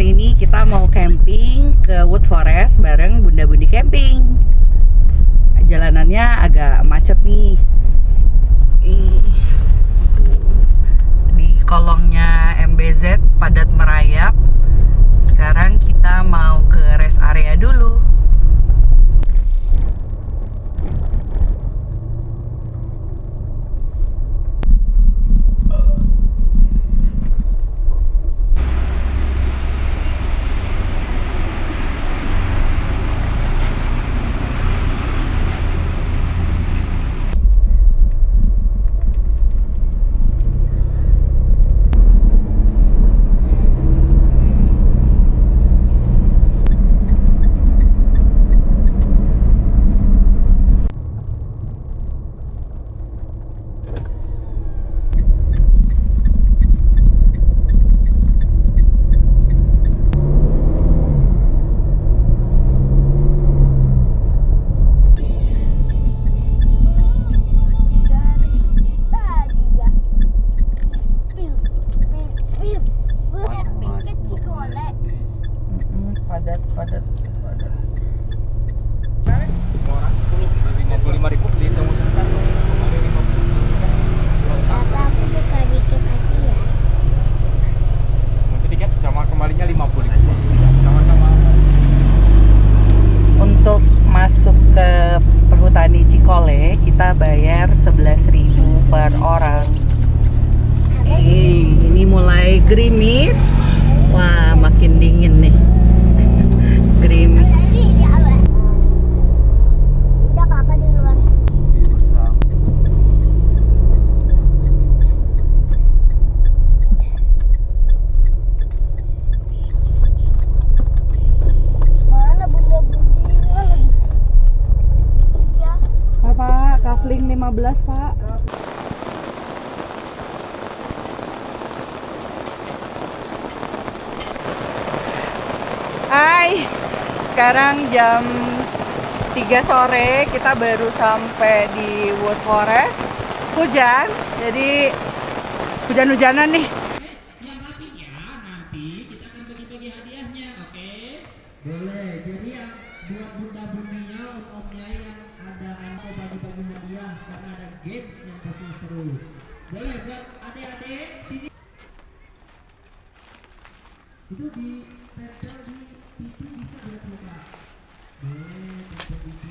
hari ini kita mau camping ke Wood Forest bareng Bunda Bundi Camping. Jalanannya agak macet nih. Di kolongnya MBZ padat merayap. Sekarang kita mau ke rest area dulu. Padat. Orang 10 dari 55.000 dihitung sebentar. Apa aku buka dikit aja ya? Nanti tiket sama kembalinya 50.000. Sama-sama. Untuk masuk ke Perhutani Cikole kita bayar 11.000 per orang. Ini mulai gerimis. Wah, makin dingin nih. Gerimis. Ini apa? Udah kakak di luar. Mana bunda bundinya lagi? Ya. Pak, kafling 15, Pak. Hai. Sekarang jam 3 sore, kita baru sampai di Wood Forest. Hujan, jadi hujan-hujanan nih. Yang rapi ya, nanti kita akan bagi-bagi hadiahnya, oke? Boleh, jadi yang buat bunda-bundinya, om-omnya yang ada mau bagi-bagi hadiah karena ada games yang pasti seru. Boleh buat adik-adik sini. Itu di tempel di pipi bisa buat boleh tempel di pipi.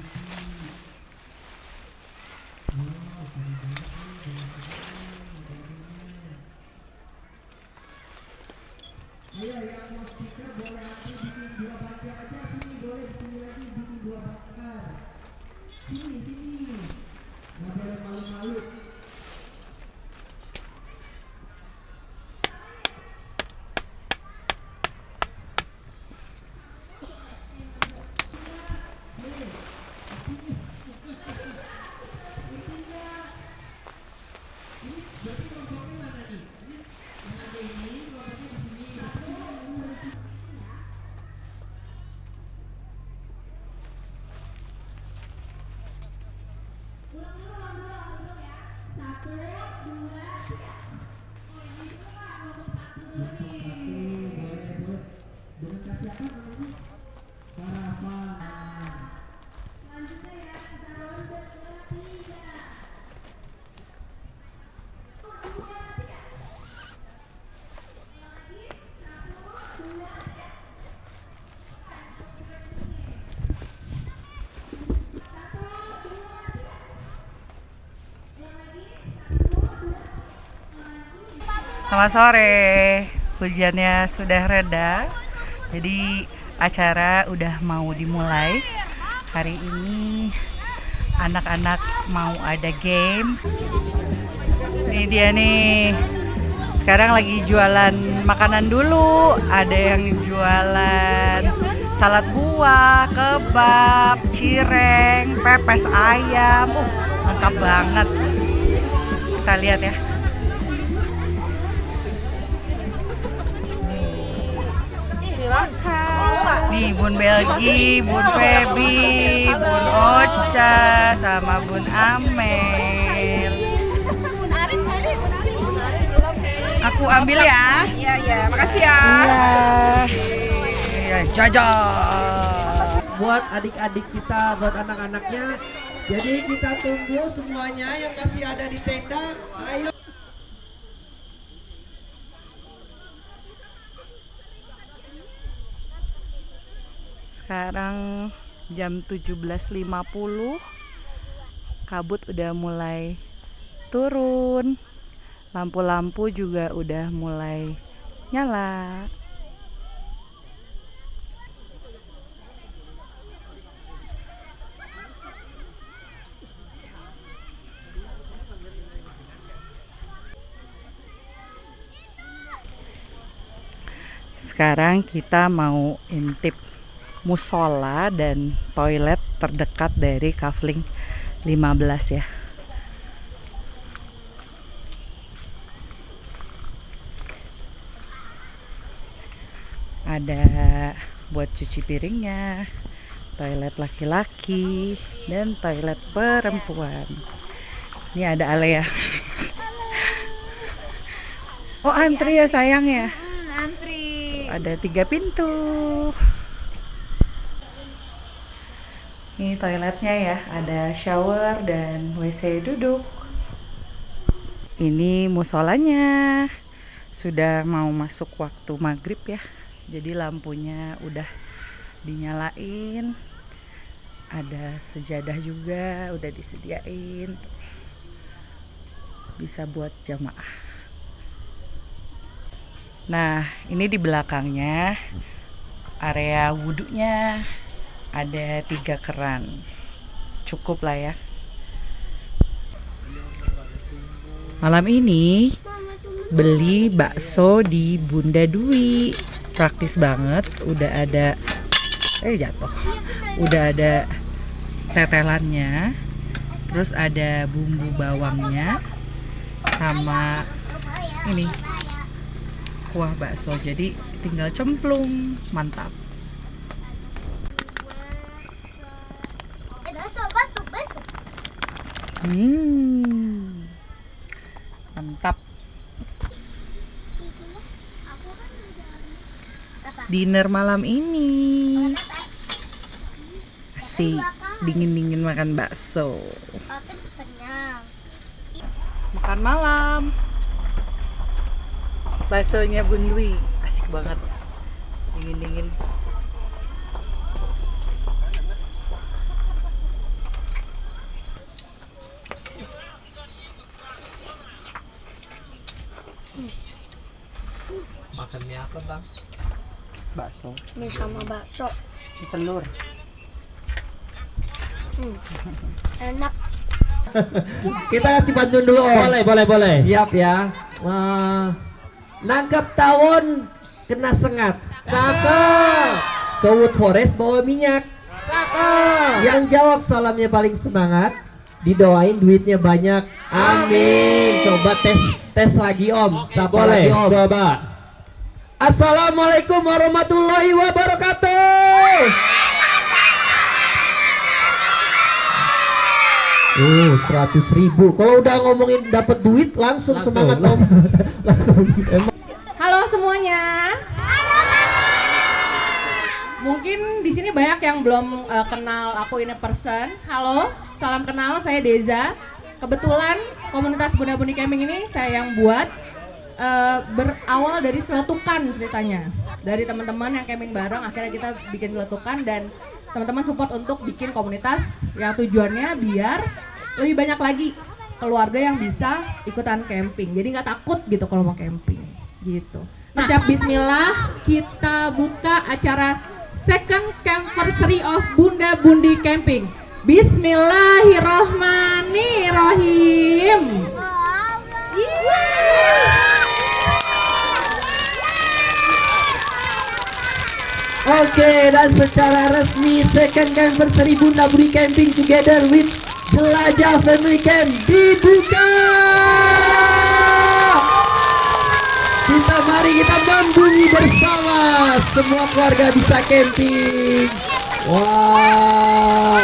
Oh, seru banget nih. Iya, yang mau stiker boleh nanti bikin 2 bakar aja sini, boleh di sini lagi bikin 2 bakar. Sini. Nggak boleh malu-malu. Selamat sore, hujannya sudah reda, jadi acara udah mau dimulai. Hari ini anak-anak mau ada games. Ini dia nih, sekarang lagi jualan makanan dulu. Ada yang jualan salad buah, kebab, cireng, pepes ayam, lengkap banget. Kita lihat ya. Nih Bun Belgi, Bun Feby, Bun Ocha, sama Bun Amel. Aku ambil ya. Iya. Iya, makasih ya. Iya, jajan. Buat adik-adik kita, buat anak-anaknya. Jadi kita tunggu semuanya yang masih ada di tenda. Ayo. Sekarang jam 17.50. Kabut udah mulai turun. Lampu-lampu juga udah mulai nyala. Sekarang kita mau intip musola dan toilet terdekat dari Kafling 15 ya. Ada buat cuci piringnya, toilet laki-laki dan toilet perempuan. Ini ada Alea. Oh, antri ya sayang ya. Antri. Ada 3 pintu. Ini toiletnya ya, ada shower dan WC duduk. Ini musolanya. Sudah mau masuk waktu maghrib ya. Jadi lampunya udah dinyalain. Ada sejadah juga udah disediain. Bisa buat jamaah. Nah, ini di belakangnya area wudhunya. Ada 3 keran, cukup lah ya. Malam ini beli bakso di Bunda Dwi, praktis banget. Udah ada, jatuh. Udah ada tetelannya, terus ada bumbu bawangnya, sama ini kuah bakso. Jadi tinggal cemplung, mantap. Mantap. Dinner malam ini asik, dingin-dingin makan bakso. Makan malam. Baksonya Bun Dwi, asik banget. Dingin-dingin. Makannya apa bang? Bakso. Mie sama bakso. Telur. Enak. Kita kasih pantun dulu Om. Boleh. Siap ya. Nangkap tawon kena sengat. Cakep. Ke Wood Forest bawa minyak. Cakep. Yang jawab salamnya paling semangat. Didoain duitnya banyak. Amin. Coba tes lagi Om. Siapa lagi Om? Coba. Assalamualaikum warahmatullahi wabarakatuh. 100.000. Kalau udah ngomongin dapat duit langsung semangat Om. Langsung. Halo semuanya. Mungkin di sini banyak yang belum kenal aku in person. Halo, salam kenal, saya Deza. Kebetulan komunitas Bunda Bundi Camping ini saya yang buat. Berawal dari celetukan ceritanya. Dari teman-teman yang camping bareng, akhirnya kita bikin celetukan dan teman-teman support untuk bikin komunitas yang tujuannya biar lebih banyak lagi keluarga yang bisa ikutan camping. Jadi nggak takut gitu kalau mau camping gitu. Ucap bismillah, kita buka acara second anniversary of Bunda Bundi Camping. Bismillahirrohmanirrohim. Oke, dan secara resmi second anniversary Bunda Bundi Camping together with Jelajah Family Camp dibuka. Mari kita membunyi bersama. Semua keluarga bisa camping. Wow.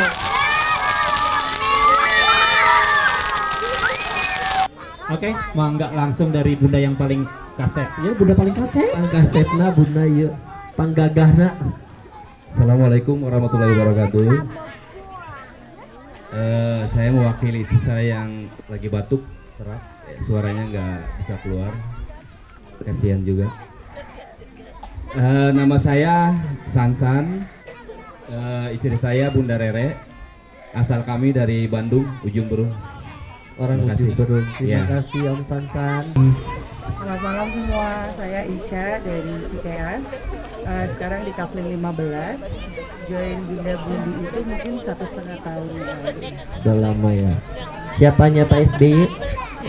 Oke, mangga langsung dari Bunda yang paling kaset. Ya bunda paling kaset. Pangkasetna bunda ieu. Panggagahna. Assalamualaikum warahmatullahi wabarakatuh. Saya mewakili istri saya yang lagi batuk, serak, suaranya nggak bisa keluar. Kasihan juga. Nama saya Sansan, istri saya Bunda Rere. Asal kami dari Bandung, Ujung Berung. Orang Terima Ujung kasih. Berung. Terima Ya. kasih Om Sansan. Selamat malam semua, saya Ica dari Cikeas. Sekarang di Kafling 15. Join Bunda Bundi itu mungkin 1,5 tahun yang lalu. Udah lama ya. Siapanya Pak SBY?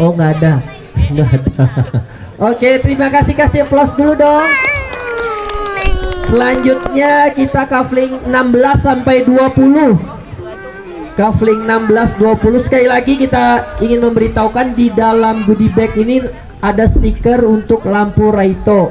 Oh nggak ada. Nggak ada. Oke, terima kasih aplaus dulu dong. Selanjutnya kita kafling 16 sampai 20. Kafling 16-20. Sekali lagi kita ingin memberitahukan di dalam goodie bag ini ada stiker untuk lampu Raito.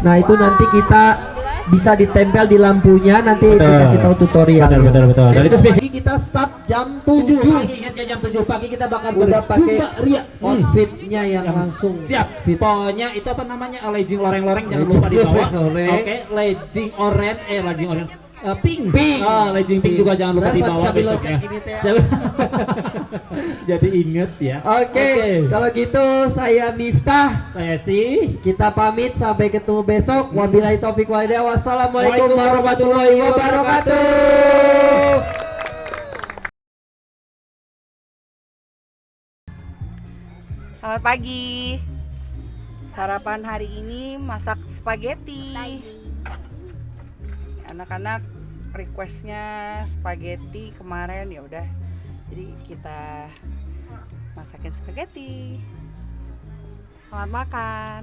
Nah itu nanti kita bisa ditempel di lampunya, nanti dikasih tahu tutorialnya. Betul. Dan itu Besok spesial. pagi kita start jam 7 7. pagi, ingat ya jam 7 pagi kita bakal Udah pakai berzumba ria. outfitnya yang langsung Siap. fit. Pokoknya itu apa namanya? Legging loreng-loreng jangan lupa Legging dibawa. loreng. Oke, legging oranye, legging oranye. Pink. Pink. Legging pink juga jangan lupa Nah, dibawa sambil besok locek ya. ini teh. Jadi inget ya. Oke, kalau gitu saya Miftah. Saya Esti. Kita pamit sampai ketemu besok. Wabillahi taufik wal hidayah. Wassalamualaikum warahmatullahi wabarakatuh. Selamat pagi. Sarapan hari ini masak spaghetti. Anak-anak requestnya spaghetti kemarin, ya udah. Jadi kita masakin spaghetti. Selamat makan.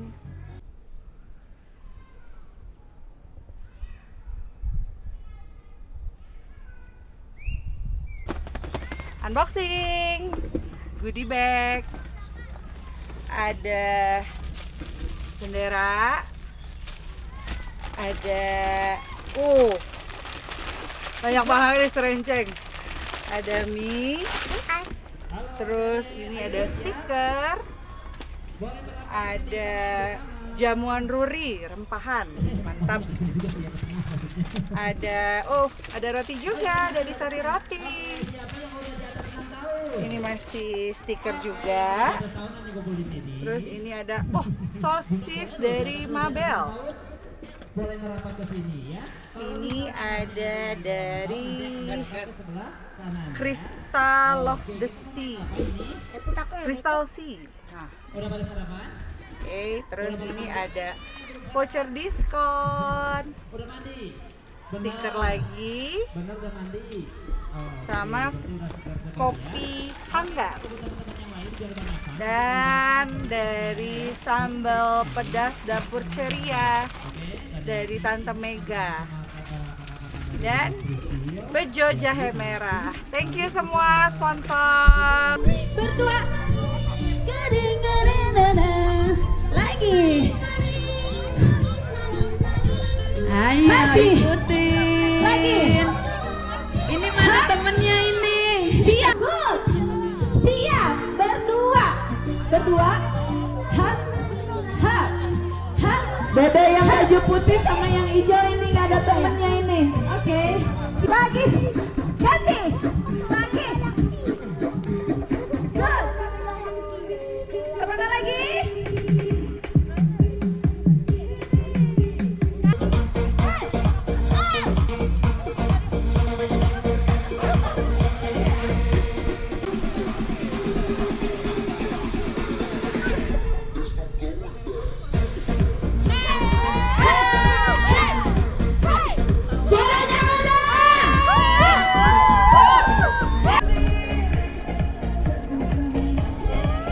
Unboxing goodie bag. Ada bendera, ada banyak banget nih serenceng. Ada mie, terus ini ada stiker, ada jamuan ruri rempahan, mantap. Ada roti juga dari Sari Roti. Ini masih stiker juga. Terus ini ada sosis dari Mabel. Ini ada dari Crystal of the Sea. Crystal Sea. Nah. Oke, terus ini ada voucher diskon. Stiker lagi. Sama kopi hanggar. Dan dari sambal pedas dapur ceria dari Tante Mega. Dan bejo jahe merah. Thank you semua sponsor. Bertua lagi. Ayo ikutin. Lagi. Ini mana temennya ini? Siap. Siap. Berdua. Hap. Dede yang baju putih sama yang hijau ini nggak ada temennya ini. Oke. Lagi. Ganti. Lagi. Good. Kemana lagi?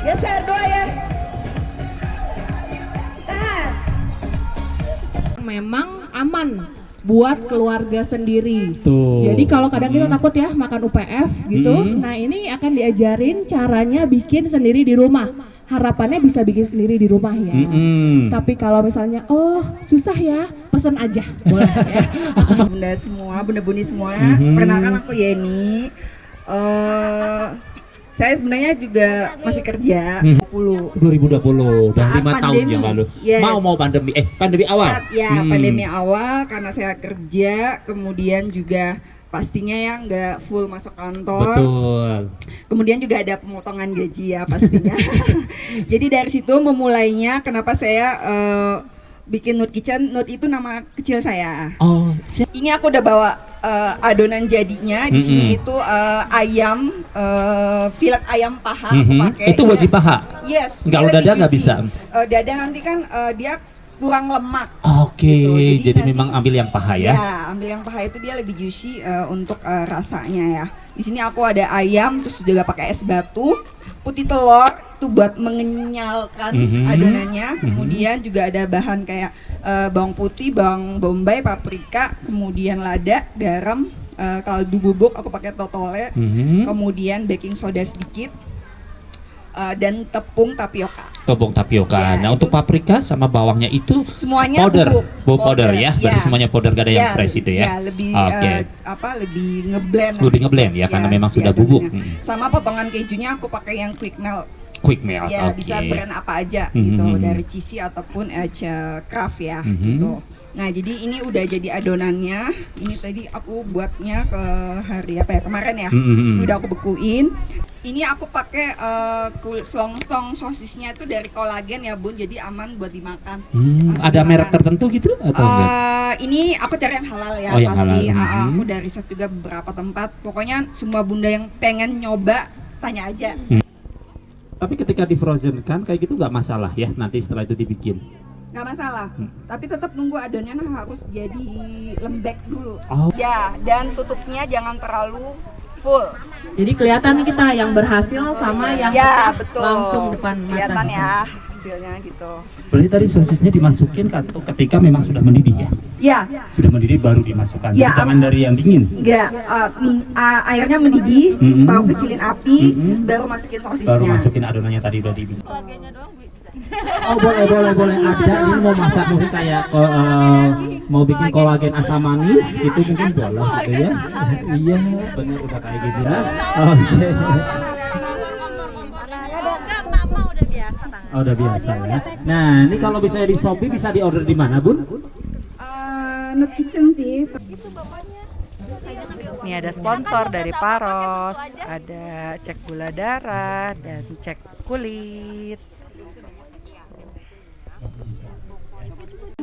Geser dua ya. Tahan. Memang aman buat keluarga sendiri. Tuh. Jadi kalau kadang kita takut ya makan UPF gitu, nah ini akan diajarin caranya bikin sendiri di rumah. Harapannya bisa bikin sendiri di rumah ya. Tapi kalau misalnya susah ya, pesan aja boleh ya. Bunda semua, bunda buni semua. Perkenalkan aku Yeni. Saya sebenarnya juga masih kerja. 2020 udah 5 tahun pandemi. yang lalu. Yes. Mau pandemi pandemi awal. Pandemi awal karena saya kerja, kemudian juga pastinya ya nggak full masuk kantor. Betul. Kemudian juga ada pemotongan gaji ya pastinya. Jadi dari situ memulainya kenapa saya bikin Nude Kitchen. Nude itu nama kecil saya. Oh, Ini aku udah bawa adonan jadinya. Di sini itu ayam, filet ayam paha aku pakai. Itu wajib paha. Yes. Nggak, dia dada lebih nggak juicy. bisa. Dada nanti kan dia kurang lemak. Oke, Gitu. jadi nanti- memang ambil yang paha ya. Ya, ambil yang paha itu dia lebih juicy untuk rasanya ya. Di sini aku ada ayam, terus juga pakai es batu, putih telur itu buat mengenyalkan adonannya. Kemudian juga ada bahan kayak bawang putih, bawang bombay, paprika, kemudian lada, garam, kaldu bubuk aku pakai totole, kemudian baking soda sedikit, dan tepung tapioka. Tepung tapioka. Ya, Nah, untuk itu- paprika sama bawangnya itu Semuanya powder, bubuk powder ya. Berarti semuanya powder, gak ada yang fresh itu ya. Ya, lebih Oke. lebih ngeblend. Lebih ngeblend ya, karena memang sudah bubuk. adonannya. Sama potongan kejunya aku pakai yang quick melt. Quick melt. Ya, Oke. bisa brand apa aja gitu, dari cheesy ataupun craft ya gitu. Nah, jadi ini udah jadi adonannya. Ini tadi aku buatnya ke hari apa ya? Kemarin ya. Udah aku bekuin. Ini aku pakai selongsong sosisnya itu dari kolagen ya, Bun. Jadi aman buat dimakan. Langsung Ada merek dimakan. tertentu gitu atau enggak? Ini aku cari yang halal ya, Oh, yang pasti. halal. Aku dari riset juga beberapa tempat. Pokoknya semua bunda yang pengen nyoba tanya aja. Tapi ketika di frozen kan kayak gitu nggak masalah ya, nanti setelah itu dibikin. Nggak masalah, tapi tetap nunggu adonannya harus jadi lembek dulu. Oh. Ya, dan tutupnya jangan terlalu full. Jadi kelihatan kita yang berhasil sama yang Ya, pecah betul. langsung depan mata. Kelihatan ya hasilnya gitu. Berarti tadi sosisnya dimasukin ketika memang sudah mendidih ya? Ya, Sudah mendidih baru dimasukkan, Ya, jangan dari yang dingin. enggak airnya mendidih, baru kecilin api, baru masukin sosisnya. Baru masukin adonannya tadi udah dibikin. Oh boleh ada ini mau masak mungkin kayak mau bikin kolagen asam manis gitu mungkin boleh gitu ya. Iya benar udah kayak gitu ya. Oke. Oh, udah biasa ya. Nah ini kalau misalnya di Shopee bisa di order di mana Bun? Nude Kitchen sih. Ini ada sponsor dari Paros, ada cek gula darah dan cek kulit.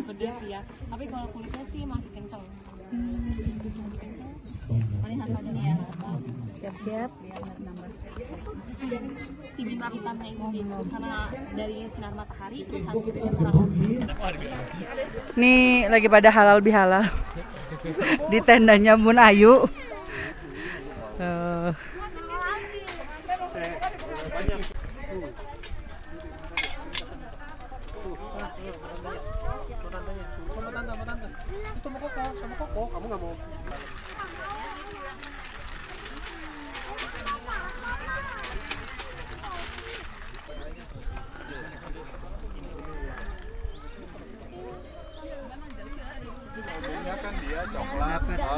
Pedas ya, tapi kalau kulitnya sih masih kencang. Siap-siap. Si bintang hitamnya itu sih, karena dari sinar matahari terus sunsetnya kurang oke. Nih lagi pada halal bihalal di tendanya Bun Ayu.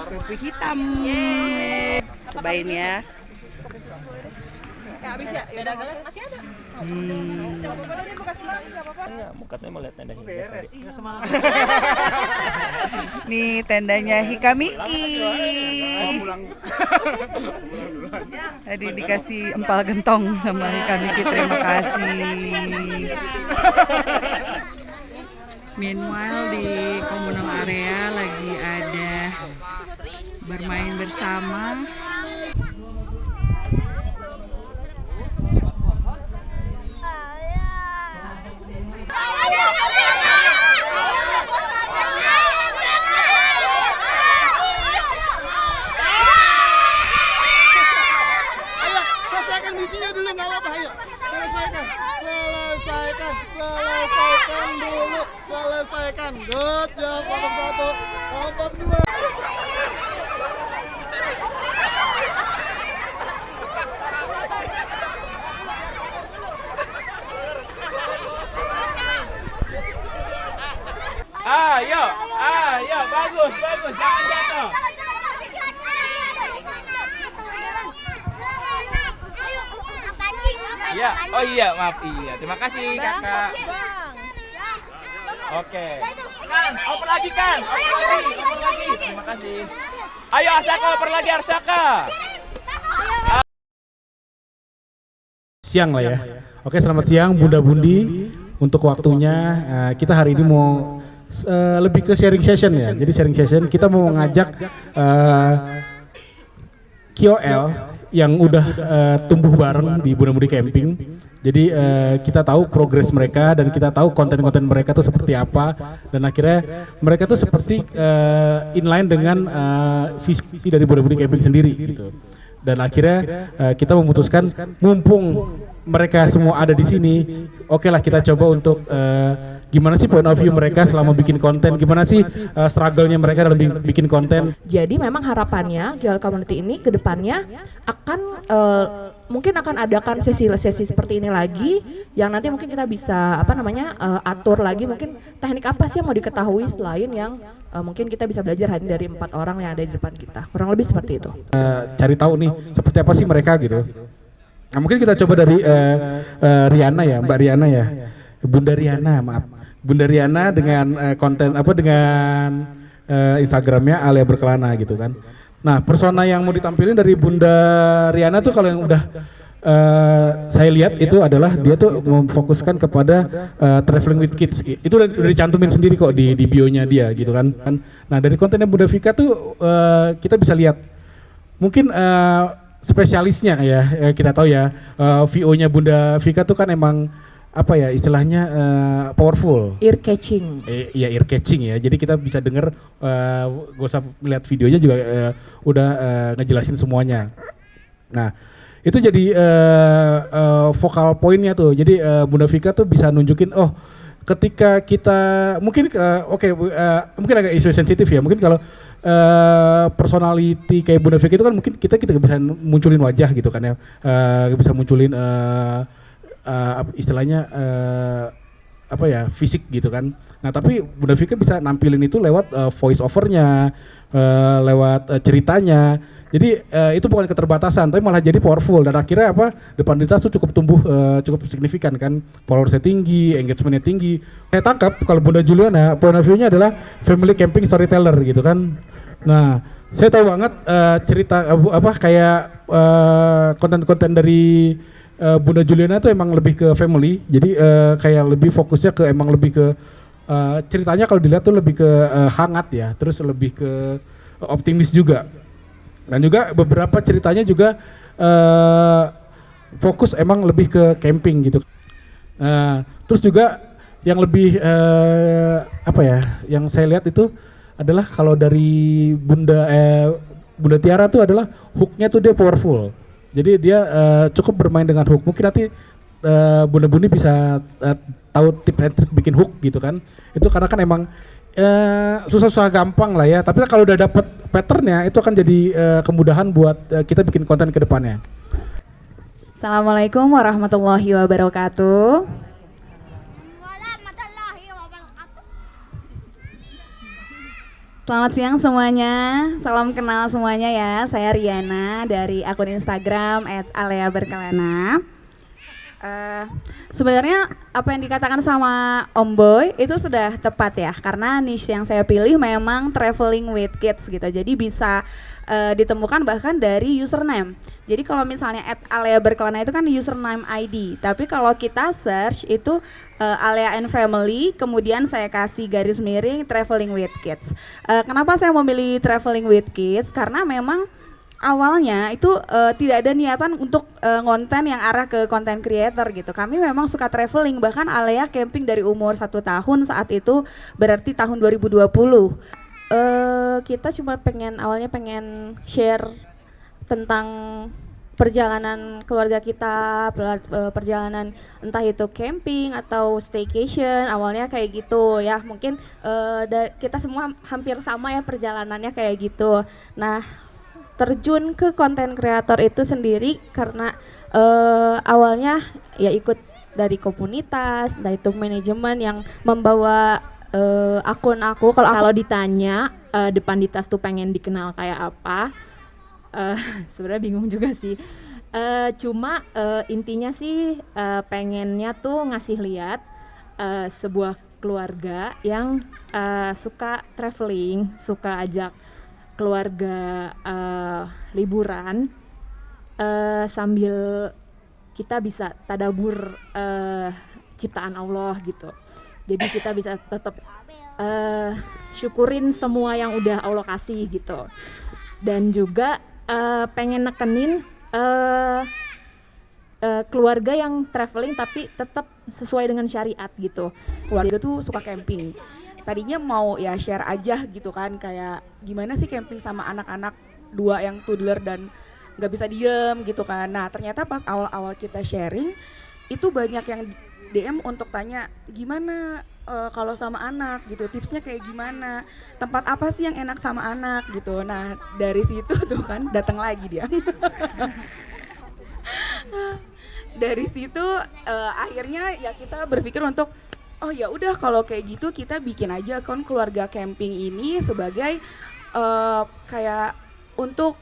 Kopi hitam. Cobain ya. Beda gelas masih ada. Nih tendanya Hikamiki. Tadi dikasih empal gentong sama Hikamiki, terima kasih. Meanwhile di komunal area lagi ada bermain bersama. Selesaikan misinya dulu, nggak apa-apa, ayo. Selesaikan dulu. Selesaikan. Good job, kelompok 1, kelompok 2. Ayo, bagus, jangan jatuh. Iya, oh iya, maaf iya. Terima kasih kakak. Oke. Kan, oper lagi kan? Oper lagi. Terima kasih. Ayo Arsaka, oper lagi Arsaka. Siang lah ya. Oke, selamat siang Bunda Bundi. Untuk waktunya kita hari ini mau lebih ke sharing session ya. Jadi sharing session kita mau ngajak KOL yang udah tumbuh bareng di Bunda Bundi Camping. Jadi kita tahu progres mereka dan kita tahu konten-konten mereka tuh seperti apa, dan akhirnya mereka tuh seperti inline dengan visi dari Bunda Bundi Camping sendiri gitu. Dan akhirnya kita memutuskan mumpung mereka semua ada di sini, oke lah kita coba untuk gimana sih point of view mereka selama bikin konten, gimana sih struggle-nya mereka dalam bikin konten. Jadi memang harapannya KOL Community ini ke depannya akan mungkin akan adakan sesi-sesi seperti ini lagi yang nanti mungkin kita bisa atur lagi mungkin teknik apa sih yang mau diketahui selain yang mungkin kita bisa belajar hari dari 4 orang yang ada di depan kita. Kurang lebih seperti itu. Cari tahu nih seperti apa sih mereka gitu. Nah, mungkin kita coba dari Riana ya, Mbak Riana ya. Bunda Riana, maaf. Bunda Riana dengan konten dengan Instagramnya Alia Berkelana gitu kan. Nah, persona yang mau ditampilin dari Bunda Riana tuh kalau yang udah saya lihat itu adalah dia tuh memfokuskan kepada traveling with kids. Itu udah dicantumin sendiri kok di bio-nya dia gitu kan. Nah, dari kontennya Bunda Vika tuh kita bisa lihat mungkin spesialisnya ya, kita tahu ya VO-nya Bunda Vika tuh kan emang apa ya istilahnya powerful, ear catching. Iya, ear catching ya. Jadi kita bisa denger, gak usah melihat videonya juga udah ngejelasin semuanya. Nah, itu jadi vokal poinnya tuh. Jadi Bunda Vika tuh bisa nunjukin ketika kita mungkin mungkin agak isu sensitif ya. Mungkin kalau personality kayak Bunda Vika itu kan mungkin kita bisa munculin wajah gitu kan ya. Bisa munculin istilahnya fisik gitu kan. Nah, tapi Bunda Vika bisa nampilin itu lewat voice overnya, lewat ceritanya. Jadi itu bukan keterbatasan, tapi malah jadi powerful, dan akhirnya Depanditas tuh cukup tumbuh cukup signifikan kan. Followersnya tinggi, engagementnya tinggi. Saya tangkap kalau Bunda Juliana point of view-nya adalah family camping storyteller gitu kan. Nah, saya tahu banget cerita konten-konten dari Bunda Juliana tuh emang lebih ke family, jadi kayak lebih fokusnya ke ceritanya kalau dilihat tuh lebih ke hangat ya, terus lebih ke optimis juga, dan juga beberapa ceritanya juga fokus emang lebih ke camping gitu. Terus juga yang lebih yang saya lihat itu adalah kalau dari Bunda Tiara tuh adalah hooknya tuh dia powerful. Jadi dia cukup bermain dengan hook. Mungkin nanti Bunda Bundi bisa tahu tips and trik bikin hook gitu kan. Itu karena kan emang susah-susah gampang lah ya. Tapi kalau udah dapet patternnya itu akan jadi kemudahan buat kita bikin konten ke depannya. Assalamualaikum warahmatullahi wabarakatuh. Selamat siang semuanya, salam kenal semuanya ya. Saya Riana dari akun Instagram @aleaberkelana. Sebenarnya apa yang dikatakan sama Om Boy itu sudah tepat ya, karena niche yang saya pilih memang traveling with kids gitu. Jadi bisa ditemukan bahkan dari username. Jadi kalau misalnya @aleaberkelana itu kan username ID, tapi kalau kita search itu Alea and Family, kemudian saya kasih garis miring traveling with kids. Kenapa saya memilih traveling with kids? Karena memang awalnya itu tidak ada niatan untuk konten yang arah ke content creator gitu. Kami memang suka traveling, bahkan Alea camping dari umur 1 tahun, saat itu berarti tahun 2020. Kita cuma awalnya pengen share tentang perjalanan keluarga kita, perjalanan entah itu camping atau staycation, awalnya kayak gitu ya. Mungkin kita semua hampir sama ya perjalanannya kayak gitu. Nah, terjun ke konten kreator itu sendiri karena awalnya ya ikut dari komunitas, entah itu manajemen yang membawa akun aku. Kalau ditanya Depanditas tuh pengen dikenal kayak apa, sebenarnya bingung juga sih. Cuma intinya sih pengennya tuh ngasih lihat sebuah keluarga yang suka traveling, suka ajak keluarga liburan sambil kita bisa tadabur ciptaan Allah gitu. Jadi kita bisa tetap syukurin semua yang udah Allah kasih gitu. Dan juga pengen nekenin keluarga yang traveling tapi tetap sesuai dengan syariat gitu. Keluarga tuh suka camping. Tadinya mau ya share aja gitu kan, kayak gimana sih camping sama anak-anak dua yang toddler dan nggak bisa diem gitu kan. Nah ternyata pas awal-awal kita sharing itu banyak yang DM untuk tanya gimana kalau sama anak gitu, tipsnya kayak gimana, tempat apa sih yang enak sama anak gitu. Nah dari situ tuh kan datang lagi dia. Dari situ akhirnya ya kita berpikir untuk oh ya udah kalau kayak gitu kita bikin aja kan keluarga camping ini sebagai kayak untuk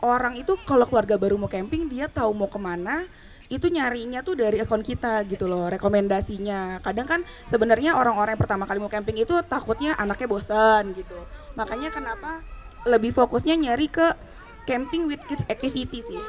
orang itu kalau keluarga baru mau camping dia tahu mau kemana itu nyarinya tuh dari akun kita gitu loh, rekomendasinya. Kadang kan sebenarnya orang-orang yang pertama kali mau camping itu takutnya anaknya bosan gitu. Makanya kenapa lebih fokusnya nyari ke camping with kids activity sih.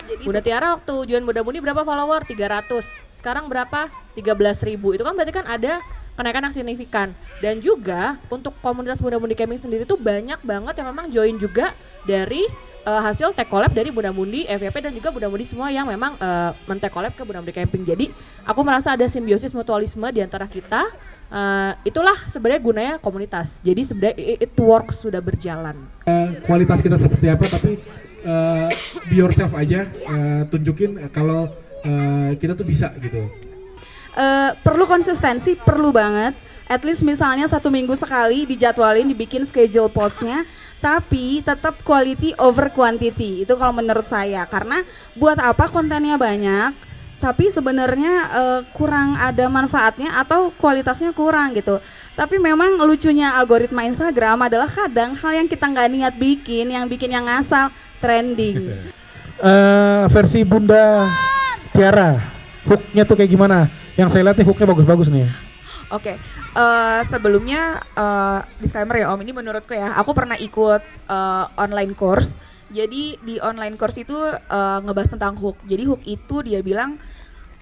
Jadi Bunda Tiara waktu Juan Bunda Buni berapa follower? 300. Sekarang berapa? 13.000. Itu kan berarti kan ada kenaikan yang signifikan. Dan juga untuk komunitas Bunda Buni Camping sendiri tuh banyak banget yang memang join juga dari hasil tag collab dari Bunda Mundi, FYP dan juga Bunda Mundi semua yang memang men-tag collab ke Bunda Mundi Camping. Jadi aku merasa ada simbiosis mutualisme di antara kita. Itulah sebenarnya gunanya komunitas. Jadi sebenarnya it works, sudah berjalan. Kualitas kita seperti apa, tapi be yourself aja, tunjukin kalau kita tuh bisa gitu. Perlu konsistensi, perlu banget. At least misalnya 1 minggu sekali dijadwalin, dibikin schedule postnya. Tapi tetap quality over quantity, itu kalau menurut saya. Karena buat apa kontennya banyak, tapi sebenarnya kurang ada manfaatnya atau kualitasnya kurang gitu. Tapi memang lucunya algoritma Instagram adalah kadang hal yang kita nggak niat bikin, yang bikin yang ngasal trending. Versi Bunda Tiara, hooknya tuh kayak gimana? Yang saya lihat nih hooknya bagus-bagus nih. Oke, sebelumnya disclaimer ya Om, ini menurutku ya, aku pernah ikut online course. Jadi di online course itu ngebahas tentang hook. Jadi hook itu dia bilang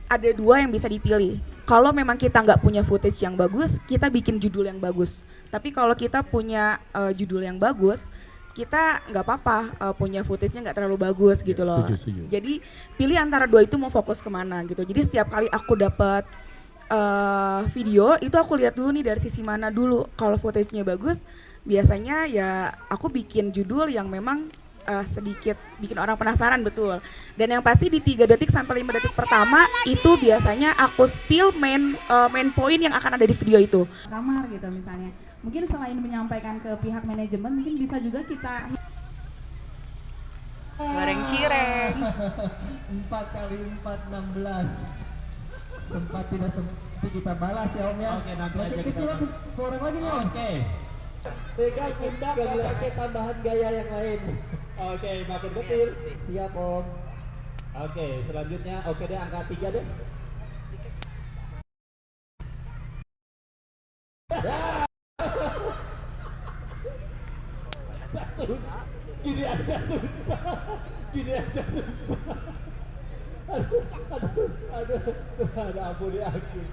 ada 2 yang bisa dipilih. Kalau memang kita nggak punya footage yang bagus, kita bikin judul yang bagus. Tapi kalau kita punya judul yang bagus, kita nggak apa-apa punya footage-nya nggak terlalu bagus gitu loh. Setuju. Jadi pilih antara 2 itu mau fokus kemana gitu. Jadi setiap kali aku dapat video itu aku lihat dulu nih dari sisi mana dulu. Kalau footage-nya bagus, biasanya ya aku bikin judul yang memang sedikit bikin orang penasaran betul. Dan yang pasti di 3 detik sampai 5 detik pertama itu biasanya aku spill main point yang akan ada di video itu. Kamar gitu misalnya. Mungkin selain menyampaikan ke pihak manajemen, mungkin bisa juga kita goreng cireng. 4 kali 4 16. Sempat tidak sempat kita balas ya Om ya. Oke, nanti aja kecil kita orang lagi nih Om. Oke. Pegang pundak, gak pakai tambahan gaya yang lain. Oke, makin kecil. Siap Om. Oke, selanjutnya oke deh angka 3 deh. Gini aja susah. Gini aja susah. Aduh, ampuni aku.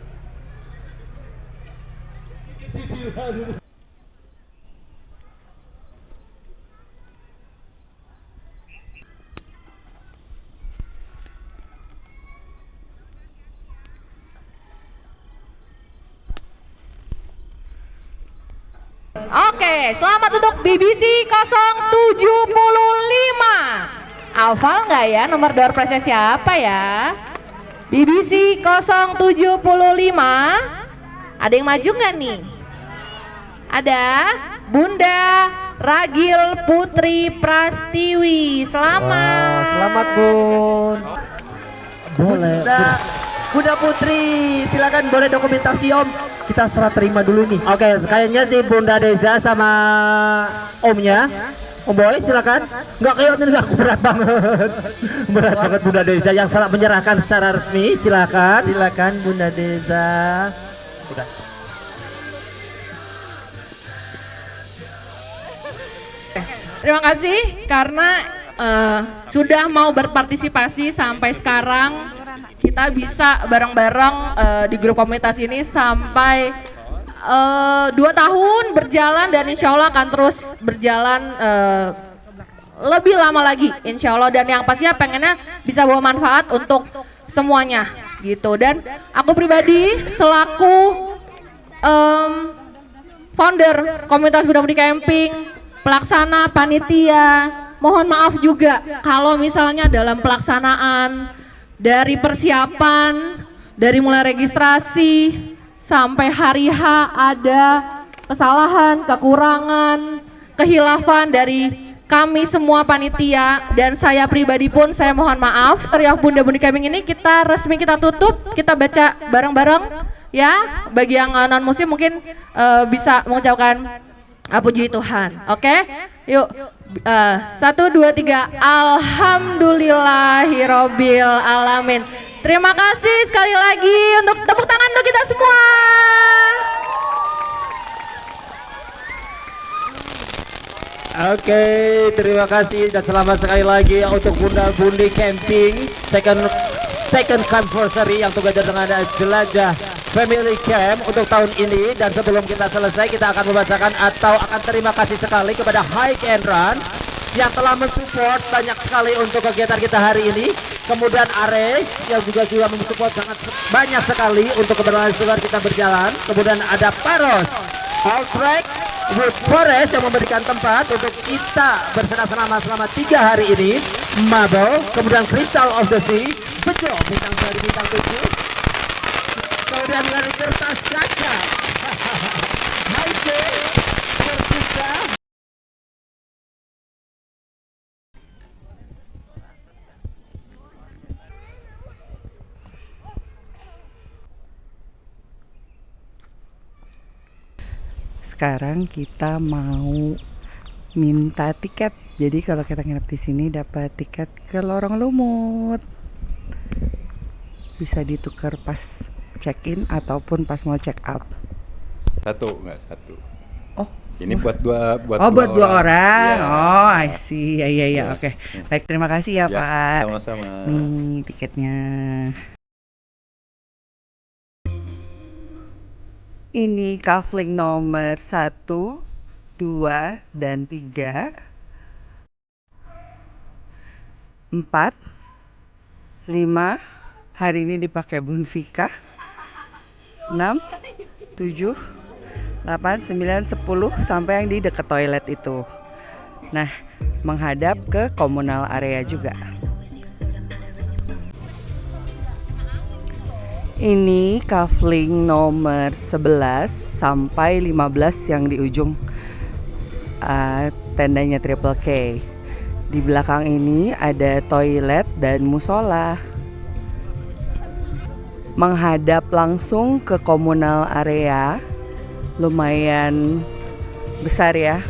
Oke, selamat untuk BBC 075. Hafal nggak ya nomor door prize-nya siapa ya? BBC 075. Ada yang maju nggak nih? Ada Bunda Ragil Putri Prastiwi. Selamat. Selamat Bun. Boleh. Bunda Putri, silakan boleh dokumentasi Om. Kita serah terima dulu nih. Oke, kayaknya si Bunda Deza sama Omnya Om Boy silakan. Nggak kayak ini nggak berat banget. Berat banget Bunda Deza yang salah menyerahkan secara resmi. Silakan. Silakan Bunda Deza. Udah. Terima kasih karena sudah mau berpartisipasi sampai sekarang. Kita bisa bareng-bareng di grup komunitas ini sampai 2 tahun berjalan dan insya Allah akan terus berjalan lebih lama lagi insya Allah, dan yang pastinya pengennya bisa bawa manfaat untuk semuanya gitu. Dan aku pribadi selaku founder komunitas Bunda-Budi Camping, pelaksana panitia, mohon maaf juga kalau misalnya dalam pelaksanaan dari persiapan dari mulai registrasi sampai hari H ada kesalahan, kekurangan, kehilafan dari kami semua panitia dan saya pribadi pun saya mohon maaf. Teriak Bunda-Budi Camping ini kita resmi kita tutup, kita baca bareng-bareng ya. Bagi yang non muslim mungkin bisa mengucapkan puji Tuhan. Oke? Yuk. 1, 2, 3. Alhamdulillahirobbil alamin. Terima kasih sekali lagi untuk tepuk tangan untuk kita semua. Oke, terima kasih dan selamat sekali lagi untuk Bunda-Budi Camping second anniversary yang together dengan Jelajah Family Camp untuk tahun ini. Dan sebelum kita selesai, kita akan membacakan atau akan terima kasih sekali kepada Hike and Run yang telah mensupport banyak sekali untuk kegiatan kita hari ini. Kemudian Are yang juga mensupport sangat banyak sekali untuk keberlangsungan kita berjalan. Kemudian ada Paros, All Track, Wood Forest yang memberikan tempat untuk kita bersenang-senang selama 3 hari ini. Marble, kemudian Crystal of the Sea, Bejo bintang 2 bintang 7. Kemudian dari kertas kaca, Haide, Persika. Sekarang kita mau minta tiket. Jadi kalau kita nginep di sini dapat tiket ke Lorong Lumut. Bisa ditukar pas check-in ataupun pas mau check out. Enggak satu. Oh, ini buat dua orang. Ya. Oh, I see. Iya. Oke. Baik, terima kasih ya, Pak. Sama-sama. Nih tiketnya. Ini kafling nomor 1, 2, dan 3, 4, 5. Hari ini dipakai Bun Vika. 6, 7, 8, 9, 10 sampai yang di dekat toilet itu. Nah, menghadap ke komunal area juga. Ini kafling nomor 11 sampai 15 yang di ujung tendanya Triple K. Di belakang ini ada toilet dan musola. Menghadap langsung ke komunal area, lumayan besar ya.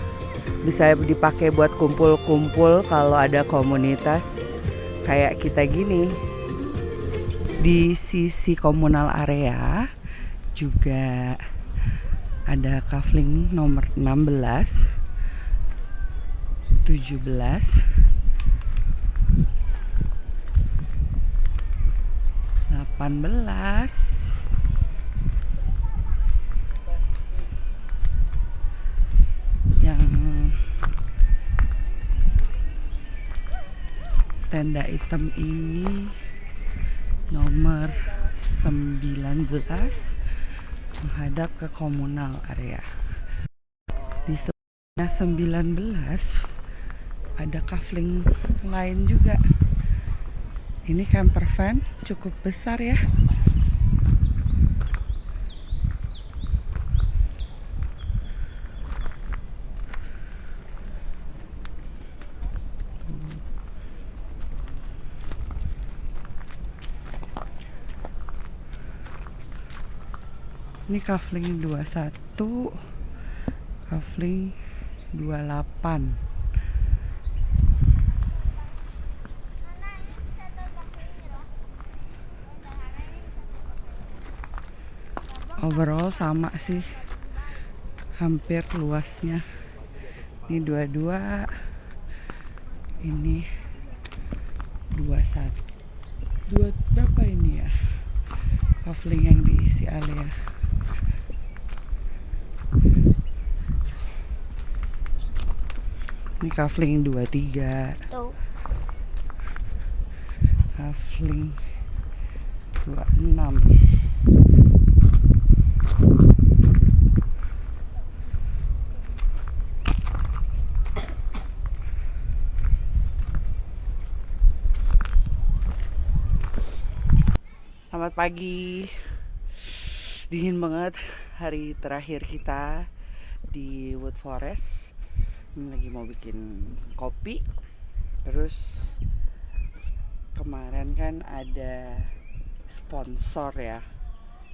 Bisa dipakai buat kumpul-kumpul kalau ada komunitas kayak kita gini. Di sisi komunal area juga ada kafling nomor 16, 17, 18, yang tenda hitam ini nomor 19 menghadap ke komunal area. Di sebelah 19 ada kafling lain juga. Ini camper van cukup besar ya. Ini kafling 21, kafling 28. overall sama sih, hampir luasnya. Ini 22, ini 21. Berapa ini ya? Kafling yang diisi area. Ini kafling 23. Kafling 26. Selamat pagi. Dingin banget hari terakhir kita di Wood Forest. Ini lagi mau bikin kopi. Terus kemarin kan ada sponsor ya.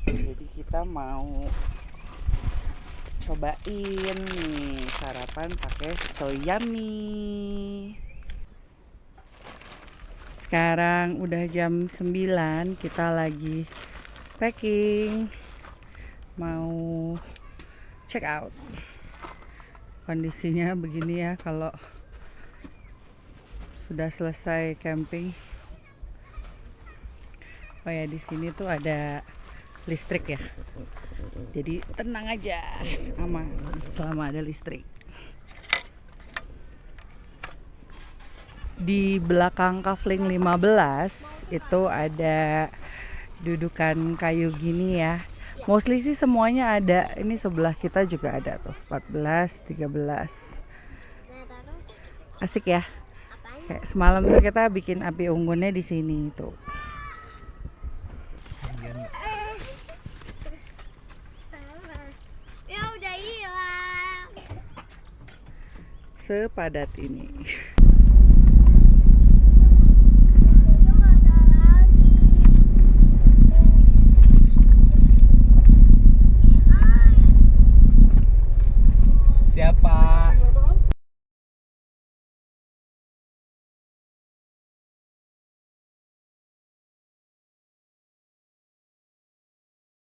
Jadi kita mau cobain nih sarapan pakai Soyami. Sekarang udah jam 9, kita lagi packing, mau check out. Kondisinya begini ya kalau sudah selesai camping. Oh ya, di sini tuh ada listrik ya. Jadi tenang aja, aman selama ada listrik. Di belakang kafling 15 itu ada dudukan kayu gini ya. Mostly sih semuanya ada. Ini sebelah kita juga ada tuh, 14, 13. Asik ya. Kayak semalam tuh kita bikin api unggunnya di sini tuh. Ya udah hilang. Sepadat ini.